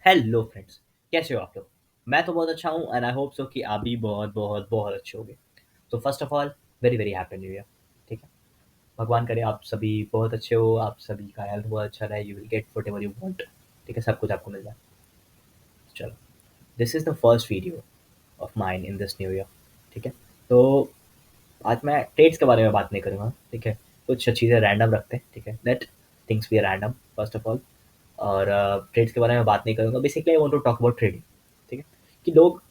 Hello friends, कैसे हो आप लोग? मैं तो बहुत अच्छा हूँ एंड आई होप सो कि आप भी बहुत बहुत बहुत अच्छे होंगे। तो first of all, very very happy new year. ठीक है, भगवान करे आप सभी बहुत अच्छे हो, आप सभी का हेल्थ बहुत अच्छा रहे, you will get what ever you want. ठीक है, सब कुछ आपको मिल जाए। चलो, this is the first video of mine in this new year. ठीक है, तो आज मैं ट्रेड्स के बारे में बात नहीं करूँगा। ठीक है, कुछ चीज़ें रैंडम रखते हैं। ठीक है, let things be random first of all. और ट्रेड्स के बारे में बात नहीं करूँगा। Basically I want to talk about trading. ठीक है, कि लोग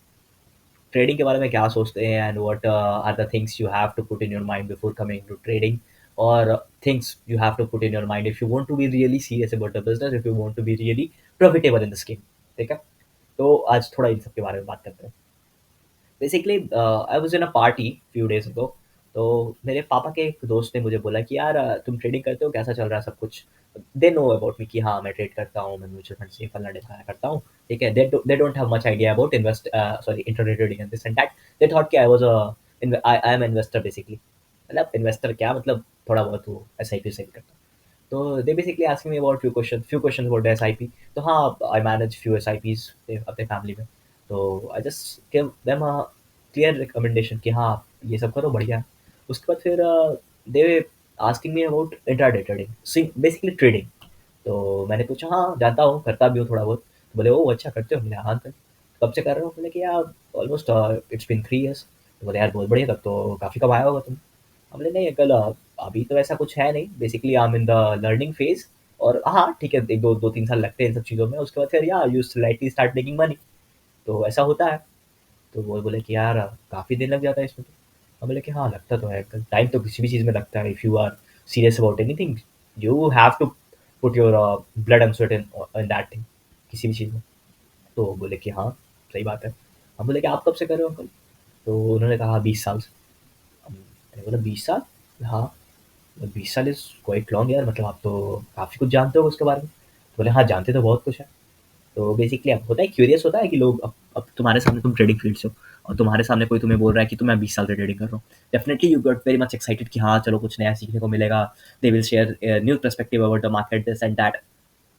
ट्रेडिंग के बारे में क्या सोचते हैं and what are the things you have to put in your mind before coming to trading, और things you have to put in your mind if you want to be really serious about the business, if you want to be really profitable in the scheme. ठीक है, तो आज थोड़ा इन सब के बारे में बात करते हैं। Basically I was in a party few days ago. तो मेरे पापा के एक दोस्त ने मुझे बोला कि यार तुम ट्रेडिंग करते हो, कैसा चल रहा है सब कुछ। दे नो अबाउट मी कि हाँ मैं ट्रेड करता हूँ, मैं म्यूचुअल फंड से फलना ढिमकाना करता हूँ। ठीक है, they don't have much idea about invest sorry internet trading and this and that. They thought कि I was I am investor basically. मतलब इन्वेस्टर क्या मतलब, थोड़ा बहुत वो एस आई पी से भी करता हूँ। तो they basically asking me about few question about S I P. तो हाँ, I manage few S I Ps अपने फैमिली में। तो I just give them clear recommendation कि हाँ ये सब करो, बढ़िया है। उसके बाद फिर they asking me about intraday trading, basically trading. तो मैंने पूछा हाँ जानता हूँ, करता भी हूँ थोड़ा बहुत। तो बोले ओ अच्छा करते हो? मैंने हाँ सर। कब से कर रहे हो? बोले कि यार ऑलमोस्ट इट्स बिन 3 ईयर्स। तो बोले यार बहुत बढ़िया, तब तो काफ़ी कमाया होगा तुम। हम बोले नहीं अंकल, अभी तो ऐसा कुछ है नहीं, basically I am in the learning phase. और हाँ ठीक है, एक दो दो तीन साल लगते हैं इन सब चीज़ों में, उसके बाद फिर यार you slightly start making money. तो ऐसा होता है। तो वो बोले कि यार काफ़ी दिन लग जाता है इसमें तो। हम बोले कि हाँ लगता तो है, टाइम तो किसी भी चीज़ में लगता है। If you are serious about anything, you have to put your blood and sweat in in that thing, किसी भी चीज़ में। तो बोले कि हाँ सही बात है। हम बोले कि आप कब से कर रहे हो अंकल? तो उन्होंने कहा 20 साल से। मैंने बोला 20 साल? हाँ, 20 साल इज़ क्वाइट लॉन्ग यार, मतलब आप तो काफ़ी कुछ जानते हो उसके बारे में। तो बोले हाँ जानते तो बहुत कुछ है। तो बेसिकली अब होता है, क्यूरियस होता है कि लोग अब तुम्हारे सामने, तुम ट्रेडिंग फील्ड से हो और तुम्हारे सामने कोई तुम्हें बोल रहा है कि तुम मैं 20 साल से ट्रेडिंग कर रहा हूँ। Definitely you got very much excited कि हाँ चलो कुछ नया सीखने को मिलेगा। They will share new perspective about the market this and that.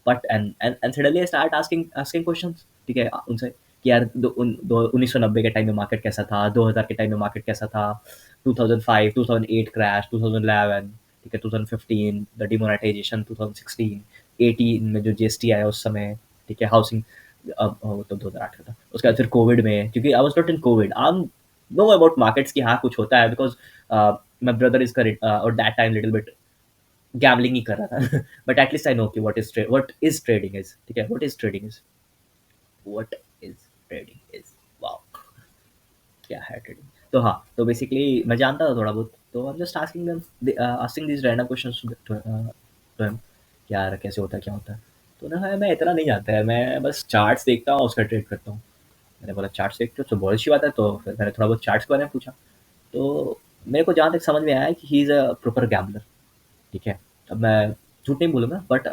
But and suddenly I start asking asking questions. ठीक है, उनसे कि यार 1990 के टाइम में मार्केट कैसा था, 2000 के टाइम में मार्केट कैसा था, 2005 2008 क्रैश, 2011, ठीक है, 2015 द डिमोनेटाइजेशन, 2016 18 में जो जीएसटी आया उस समय। ठीक है, हाउसिंग अब तो 2008 का था। उसके बाद फिर कोविड में, क्योंकि I was not in Covid, I know about markets की हाँ कुछ होता है, बिकॉज माय ब्रदर इज और that time little bit gambling ही कर रहा था। बट एटलीस्ट आई नो कि व्हाट इज ट्रेडिंग इज। ठीक है, what is trading is wow, क्या है ट्रेडिंग। तो हाँ, तो बेसिकली मैं जानता था थोड़ा बहुत। तो I am just asking them, asking these random questions to him, क्या कैसे होता है क्या होता है। तो ना है मैं इतना नहीं जानता है, मैं बस चार्ट्स देखता हूँ उसका ट्रेड करता हूँ। मैंने बोला चार्ट्स देखते हो तो बहुत अच्छी बात है। तो फिर मैंने थोड़ा बहुत चार्ट्स के बारे में पूछा। तो मेरे को जहाँ तक समझ में आया है कि he is a proper gambler. ठीक है, अब मैं झूठ नहीं बोलूँगा, but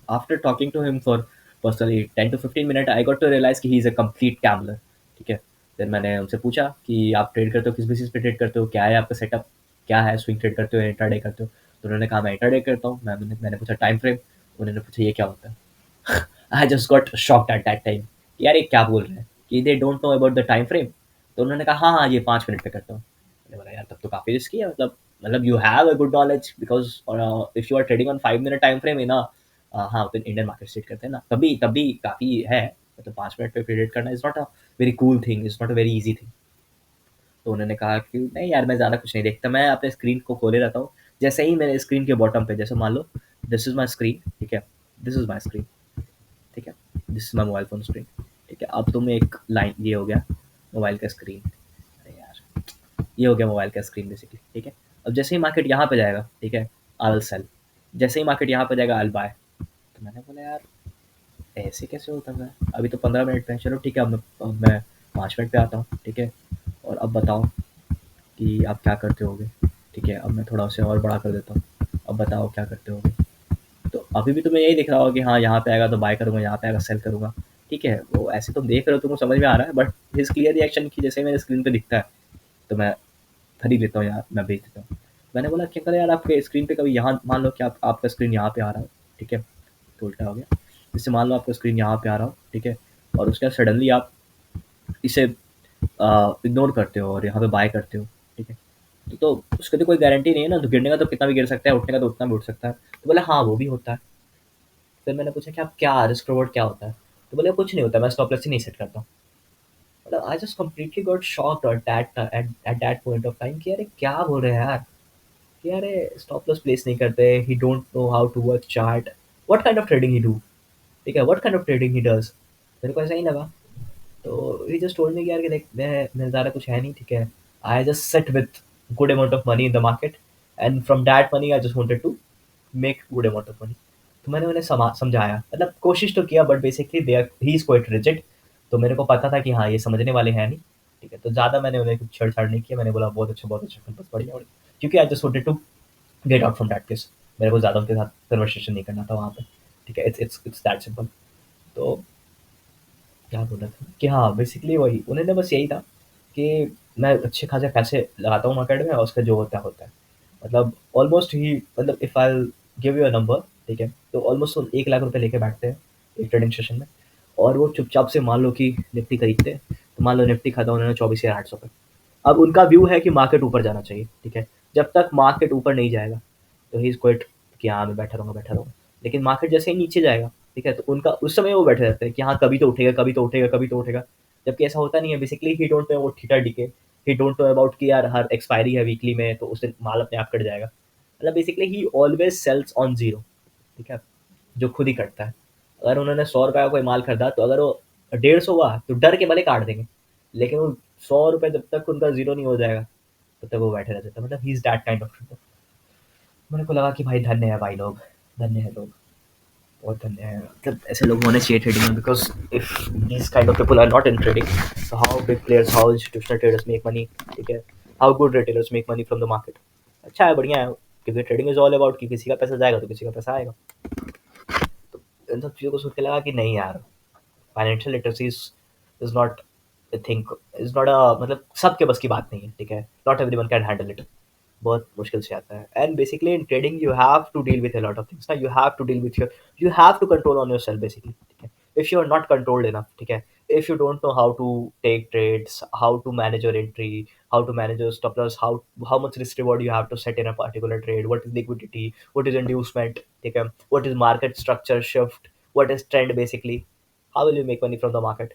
after talking to him for personally 10 to 15 minute I got to realise कि he is a complete gambler. ठीक है, फिर मैंने उनसे पूछा कि आप ट्रेड करते हो, किस बेसिस पे ट्रेड करते हो, क्या है आपका सेटअप, क्या है, स्विंग ट्रेड करते हो, इंट्राडे करते हो। तो उन्होंने कहा मैं इंट्राडे करता हूँ। मैंने पूछा टाइम फ्रेम। उन्होंने पूछा ये क्या होता है। I just got shocked at that time, यार ये क्या बोल रहे हैं कि they don't know about the time frame. तो उन्होंने कहा हाँ हाँ ये 5 मिनट पे करता हूँ। मैंने बोला यार तब तो काफ़ी रिस्की है, मतलब you have a good knowledge, because if you are trading on 5 minute time frame in हाँ तो इंडियन मार्केट ट्रेड करते हैं ना, तभी काफ़ी है। मतलब 5 मिनट पे ट्रेड करना is not a very cool thing, is not a very easy thing. तो उन्होंने कहा कि नहीं यार मैं ज़्यादा कुछ नहीं देखता, मैं अपने स्क्रीन को खोले रहता हूँ। जैसे ही मेरे स्क्रीन के बॉटम पे, जैसे मान लो दिस इज़ माई स्क्रीन। ठीक है, दिस इज़ माई स्क्रीन। ठीक है, this is my mobile phone screen. ठीक है, अब तुम्हें एक लाइन ये हो गया मोबाइल का स्क्रीन। अरे यार, ये हो गया मोबाइल का स्क्रीन बेसिकली। ठीक है, अब जैसे ही मार्केट यहाँ पे जाएगा, ठीक है, आई विल सेल। जैसे ही मार्केट यहाँ पे जाएगा आई विल बाय। तो मैंने बोला यार ऐसे कैसे होता है? अभी तो 15 मिनट पे है, चलो ठीक है, अब मैं 5 मिनट पे आता हूँ। ठीक है, और अब बताओ कि आप क्या करते होगे। ठीक है, अब मैं थोड़ा उसे और बड़ा कर देता हूँ। अब बताओ क्या करते होगे। तो अभी भी तुम्हें यही दिख रहा होगा कि हाँ यहाँ पे आएगा तो बाय करूँगा, यहाँ पे आएगा सेल करूँगा। ठीक है, वो ऐसे तुम देख रहे हो, तुमको समझ में आ रहा है, बट हिज क्लियर रिएक्शन की जैसे ही मेरे स्क्रीन पे दिखता है तो मैं खरीद लेता हूँ यार, मैं बेच देता हूँ। मैंने बोला क्या करें यार, आपके स्क्रीन पे कभी यहाँ मान लो कि आपका स्क्रीन यहाँ पे आ रहा हो। ठीक है, तो उल्टा हो गया। जैसे मान लो आपका स्क्रीन यहाँ पे आ रहा हो। ठीक है, और उसके बाद सडनली आप इसे इग्नोर करते हो और यहाँ पे बाय करते हो, ठीक है? तो उसकी तो कोई गारंटी नहीं है ना, तो गिरने का तो कितना भी गिर सकता है, उठने का तो उतना भी उठ सकता है। तो बोला हाँ, वो भी होता है। फिर मैंने पूछा कि आप क्या रिस्क रिवॉर्ड क्या होता है? तो बोले कुछ नहीं होता, मैं स्टॉप लॉस ही नहीं सेट करता हूँ। मतलब I just completely got shocked at that point of time कि अरे क्या बोल रहे हैं यार, कि अरे स्टॉप लॉस प्लेस नहीं करते, he don't know how to work chart, what kind of trading he do, ठीक है, what kind of trading he does. मेरे को ऐसा ही लगा। तो ही जस्ट टोल्ड मी कि यार कि देख मैं ज़्यादा कुछ है नहीं, ठीक है, I just set with good amount of money in the market and from that money I just wanted to make good amount of money. तो मैंने उन्हें समझाया, मतलब कोशिश तो किया, but basically they are he is quite rigid. तो मेरे को पता था कि हाँ, ये समझने वाले हैं नहीं, ठीक है? तो ज़्यादा मैंने उन्हें कुछ छेड़छाड़ नहीं किया, मैंने बोला बहुत अच्छा, फिर बस बढ़िया बढ़िया। क्योंकि I just wanted to get out from that place. मेरे को ज़्यादा उनके साथ कन्वर्सेशन नहीं करना था वहाँ पे, ठीक है? It's that simple. तो क्या बोला था कि हाँ, बेसिकली वही उन्होंने बस यही था कि मैं अच्छे खासे पैसे लगाता हूँ मार्केट में और उसका जो होता है होता है। मतलब ऑलमोस्ट ही, मतलब if I will give you a number, ठीक है? तो ऑलमोस्ट वो 1 लाख रुपए लेके बैठते हैं एक ट्रेडिंग सेशन में, और वो चुपचाप से मान लो कि निफ्टी खरीदते हैं, तो मान लो निफ्टी खरीदा उन्होंने 24,800 पे। अब उनका व्यू है कि मार्केट ऊपर जाना चाहिए, ठीक है? जब तक मार्केट ऊपर नहीं जाएगा, तो ही इज़ क्वाइट कि हाँ, मैं बैठा रहूँगा, बैठा रहूँगा। लेकिन मार्केट जैसे ही नीचे जाएगा, ठीक है? तो उनका उस समय वो बैठे रहते हैं कि हाँ, कभी तो उठेगा, कभी तो उठेगा, कभी तो उठेगा। जबकि ऐसा होता नहीं है। Basically he don't know what theta DK, he don't know about कि यार हर एक्सपायरी है वीकली में, तो उस दिन माल अपने आप कट जाएगा। मतलब basically he always sells on zero, ठीक है? जो खुद ही कटता है। अगर उन्होंने 100 रुपए का कोई माल खरीदा, तो अगर वो 150 हुआ, तो डर के भले काट देंगे। लेकिन वो 100 रुपए जब तक उनका ज़ीरो नहीं हो जाएगा, तब तक वो बैठे रहते थे। मतलब he is that kind of trader. मेरे को लगा कि भाई धन्य है भाई लोग, धन्य है लोग, बहुत धन्य है। मतलब ऐसे लोग होने चाहिए ट्रेडिंग में, because if these kind of people are not in trading, so how big players, how institutional traders make money, ठीक है? How good retailers make money from the market। अच्छा है, बढ़िया है, क्योंकि ट्रेडिंग इज़ ऑल अबाउट कि किसी का पैसा जाएगा तो किसी का पैसा आएगा। तो इन सब चीज़ों को सोच के लगा कि नहीं यार, financial literacy is not I think is not a, मतलब सबके बस की बात नहीं है, ठीक है? Not everyone can handle it. बहुत मुश्किल से आता है। And basically in trading you have to deal with a lot of things ना, you have to deal with your, you have to control on yourself basically, ठीक है? If you are not controlled enough, ठीक है, if you don't know how to take trades, how to manage your entry, how to manage your stop loss, how much risk reward you have to set in a particular trade, what is liquidity, what is inducement, ठीक है, what is market structure shift, what is trend basically, how will you make money from the market,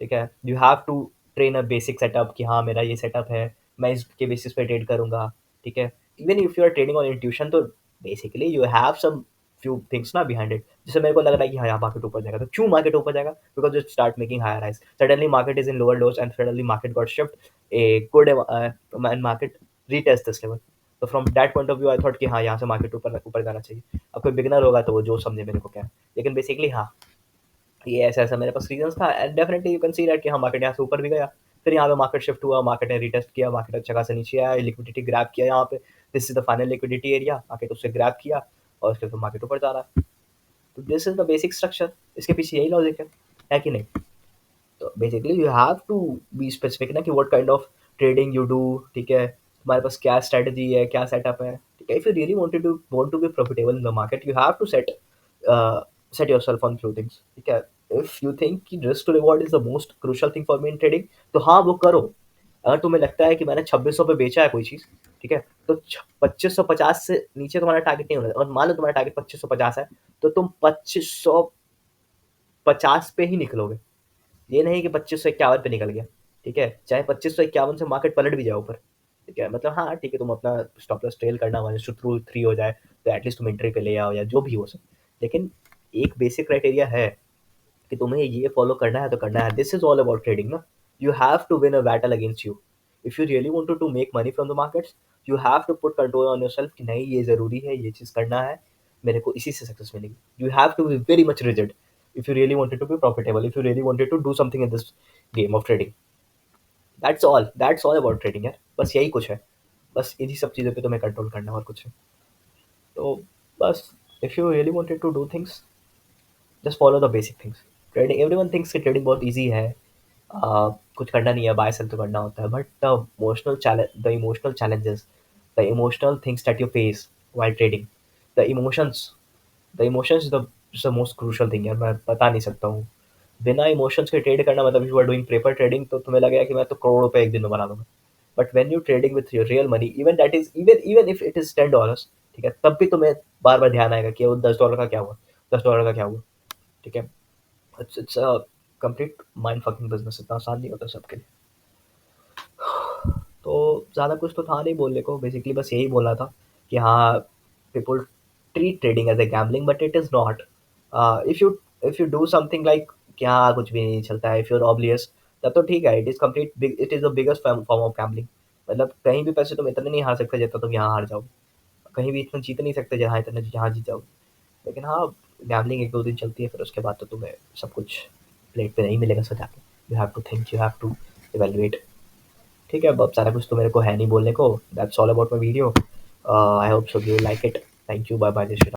ठीक है? You have to train a basic setup कि हाँ, मेरा ये setup है, मैं इसके बेसिस पे ट्रेड करूँगा, ठीक है? Even if you are trading on intuition, तो basically you have some few things ना बिहाइंड इट। जैसे मेरे को लग रहा है कि हाँ, यहाँ मार्केट ऊपर जाएगा, तो क्यों मार्केट ऊपर जाएगा? Because it start making higher highs, suddenly market is in lower lows and suddenly market got shift a good and market retest this level. तो from that point of view I thought कि हाँ, यहाँ से market ऊपर ऊपर जाना चाहिए। अब कोई बिगनर होगा तो वो जो समझे मेरे को क्या है, लेकिन बेसिकली हाँ, ये ऐसा-ऐसा मेरे पास रीज़न्स था and definitely you can see that कि हाँ, मार्केट यहाँ से ऊपर भी गया। फिर यहाँ पे मार्केट शिफ्ट हुआ, मार्केट ने रीटेस्ट किया, मार्केट अच्छा खासा नीचे आया, लिक्विडिटी ग्रैब किया यहाँ पे। This is the final liquidity area, market उससे ग्रैब किया और उसके बाद मार्केट ऊपर जा रहा है। तो this is the basic structure, इसके पीछे यही लॉजिक है कि नहीं? तो basically you have to be specific ना कि what kind of trading you do, ठीक है? तुम्हारे पास क्या स्ट्रैटेजी है, क्या सेटअप है, ठीक है? If you really want to be profitable in the market, you have to set yourself on few things, ठीक है? इफ यू थिंक कि risk to reward is the most crucial thing for me in trading, तो हाँ, वो करो। अगर तुम्हें लगता है कि मैंने 2600 पे बेचा है कोई चीज़, ठीक है? तो 2550 से नीचे तुम्हारा टारगेट नहीं होना, और मान लो तुम्हारा टारगेट 2550 है, तो तुम 2550 पे ही निकलोगे। ये नहीं कि 2551 पे निकल गया, ठीक है? चाहे 2551 से मार्केट पलट भी जाए ऊपर, ठीक है? मतलब हाँ, ठीक है, तुम अपना स्टॉप लॉस ट्रेल करना माने थ्रू 3 हो जाए, तो एटलीस्ट तुम एंट्री पे ले आओ या जो भी हो सके। लेकिन एक बेसिक क्राइटेरिया है कि तुम्हें ये फॉलो करना है तो करना है। This is all about trading ना। You have to win a battle against you. If you really wanted to make money from the markets, you have to put control on yourself कि नहीं, ये ज़रूरी है, ये चीज़ करना है, मेरे को इसी से सक्सेस मिलेगी। You have to be very much rigid if you really wanted to be profitable, if you really wanted to do something in this game of trading। That's all about trading यार, बस यही कुछ है। बस इन्हीं सब चीज़ों पे तुम्हें कंट्रोल करना है और कुछ है। तो बस, if you really wanted to do things, just follow the basic things। Trading, everyone thinks कि ट्रेडिंग बहुत ईजी है, कुछ करना नहीं है, बाय सेल तो करना होता है, but the emotional challenges, the emotional things that you face while trading, the emotions, the emotions is the most crucial thing यार, मैं बता नहीं सकता हूँ। बिना इमोशंस के ट्रेड करना मतलब you are doing paper trading, तो तुम्हें लगेगा कि मैं तो करोड़ रुपए एक दिन में बना लूंगा। But when you trading with your real money, even that is even even if it is $10, ठीक है, तब भी तुम्हें बार बार ध्यान आएगा कि वो $10 का क्या हुआ, $10 का क्या हुआ। ठीक है। It's a complete mind fucking business, इतना आसान नहीं होता सबके लिए। तो ज़्यादा कुछ तो था नहीं बोलने को, बेसिकली बस यही बोलना था कि हाँ, people treat trading as a gambling but it is not. If you do something like कि हाँ कुछ भी नहीं चलता है, इफ़ यू आर ऑब्लियस, तब तो ठीक है, it is complete, it is the biggest form of gambling. मतलब कहीं भी पैसे तुम इतने नहीं हार सकते जितना तुम यहाँ हार जाओगे, कहीं भी इतना जीत नहीं सकते जहाँ इतना जहाँ जीत जाओगे। लेकिन हाँ, गैम्बलिंग एक दो दिन चलती है, फिर उसके बाद तो तुम्हें सब कुछ प्लेट पे नहीं मिलेगा सजा के। You have to think, you have to evaluate. ठीक है, अब सारा कुछ तो मेरे को है नहीं बोलने को। That's all about my video. I hope so you like it. Thank you, bye bye, जय श्री राम।